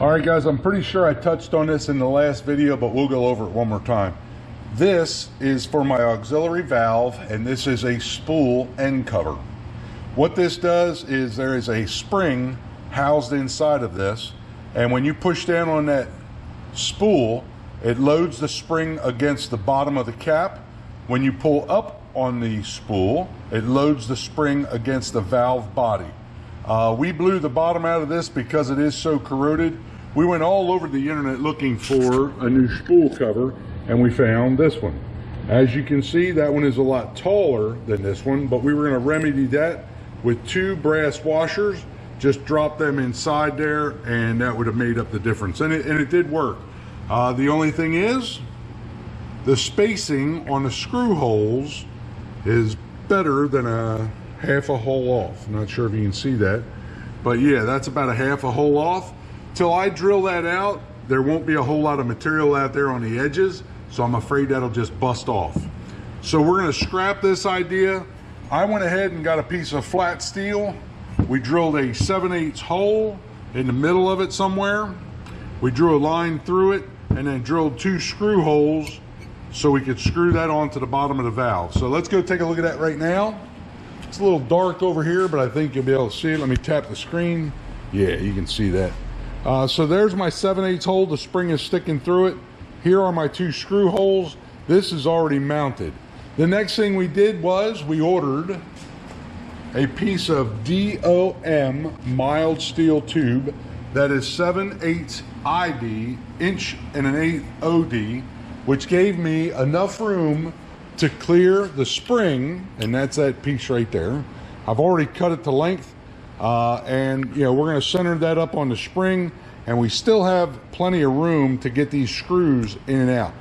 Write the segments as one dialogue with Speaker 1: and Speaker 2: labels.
Speaker 1: All right, guys, I'm pretty sure I touched on this in the last video, but we'll go over it one more time. This is for my auxiliary valve, and this is a spool end cover. What this does is there is a spring housed inside of this, and when you push down on that spool, it loads the spring against the bottom of the cap. When you pull up on the spool, it loads the spring against the valve body. We blew the bottom out of this because it is so corroded. We went all over the internet looking for a new spool cover, and we found this one. As you can see, that one is a lot taller than this one, but we were going to remedy that with 2 brass washers. Just drop them inside there, and that would have made up the difference. And it did work. The only thing is, the spacing on the screw holes is better than a half a hole off. I'm not sure if you can see that, but yeah, that's about a half a hole off. Till I drill that out, there won't be a whole lot of material out there on the edges, so I'm afraid that'll just bust off. So we're gonna scrap this idea. I went ahead and got a piece of flat steel. We drilled a 7/8 hole in the middle of it somewhere. We drew a line through it and then drilled 2 screw holes so we could screw that onto the bottom of the valve. So let's go take a look at that right now. It's a little dark over here, but I think you'll be able to see it. Let me tap the screen. Yeah, you can see that. So there's my 7/8 hole. The spring is sticking through it. Here are my 2 screw holes. This is already mounted. The next thing we did was we ordered a piece of DOM mild steel tube that is 7/8 ID, 1.1 OD, which gave me enough room to clear the spring, and that's that piece right there. I've already cut it to length, and you know, we're going to center that up on the spring, and we still have plenty of room to get these screws in and out.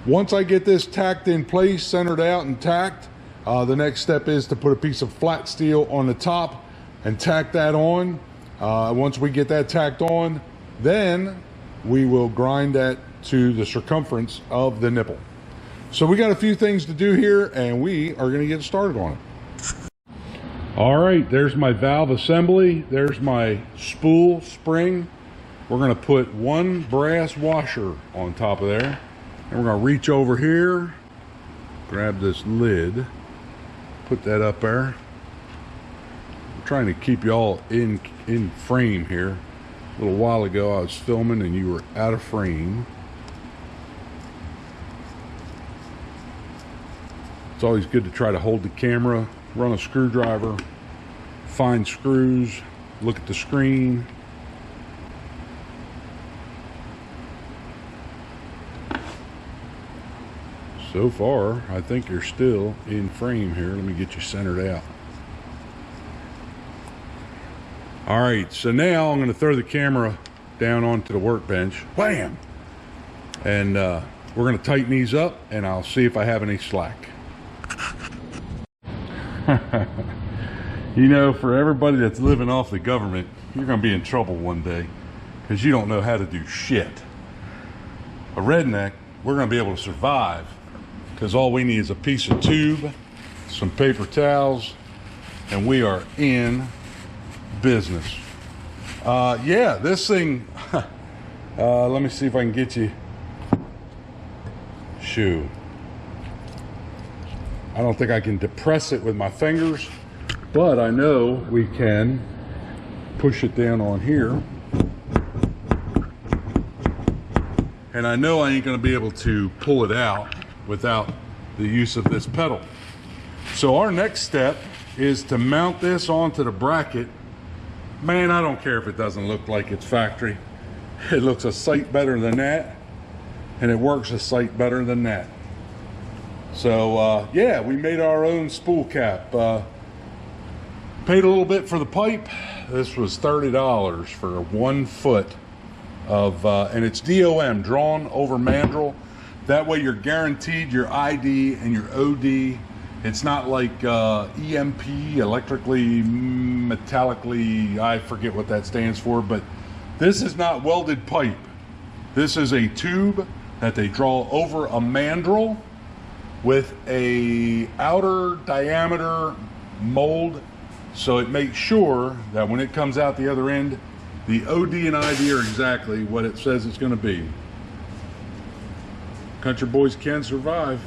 Speaker 1: Once I get this tacked in place, centered out and tacked, the next step is to put a piece of flat steel on the top and tack that on. Once we get that tacked on, then we will grind that to the circumference of the nipple. So we got a few things to do here, and we are going to get started on it. All right, there's my valve assembly. There's my spool spring. We're going to put 1 brass washer on top of there, and we're going to reach over here, grab this lid, put that up there. I'm trying to keep you all in frame here. A little while ago I was filming and you were out of frame. It's always good to try to hold the camera, run a screwdriver, find screws, look at the screen. So far, I think you're still in frame here. Let me get you centered out. All right, so now I'm going to throw the camera down onto the workbench. Wham! And we're going to tighten these up, and I'll see if I have any slack. You know, for everybody that's living off the government, you're going to be in trouble one day because you don't know how to do shit. A redneck, we're going to be able to survive because all we need is a piece of tube, some paper towels, and we are in business. Yeah, this thing, let me see if I can get you. Shoot. I don't think I can depress it with my fingers, but I know we can push it down on here. And I know I ain't going to be able to pull it out without the use of this pedal. So our next step is to mount this onto the bracket. Man, I don't care if it doesn't look like it's factory. It looks a sight better than that, and it works a sight better than that. So yeah, we made our own spool cap. Paid a little bit for the pipe. This was $30 for 1 foot of, and it's DOM, drawn over mandrel. That way you're guaranteed your ID and your OD. It's not like EMP, electrically, metallically, I forget what that stands for, but this is not welded pipe. This is a tube that they draw over a mandrel with a outer diameter mold, so it makes sure that when it comes out the other end, The OD and ID are exactly what it says it's going to be. Country boys can survive.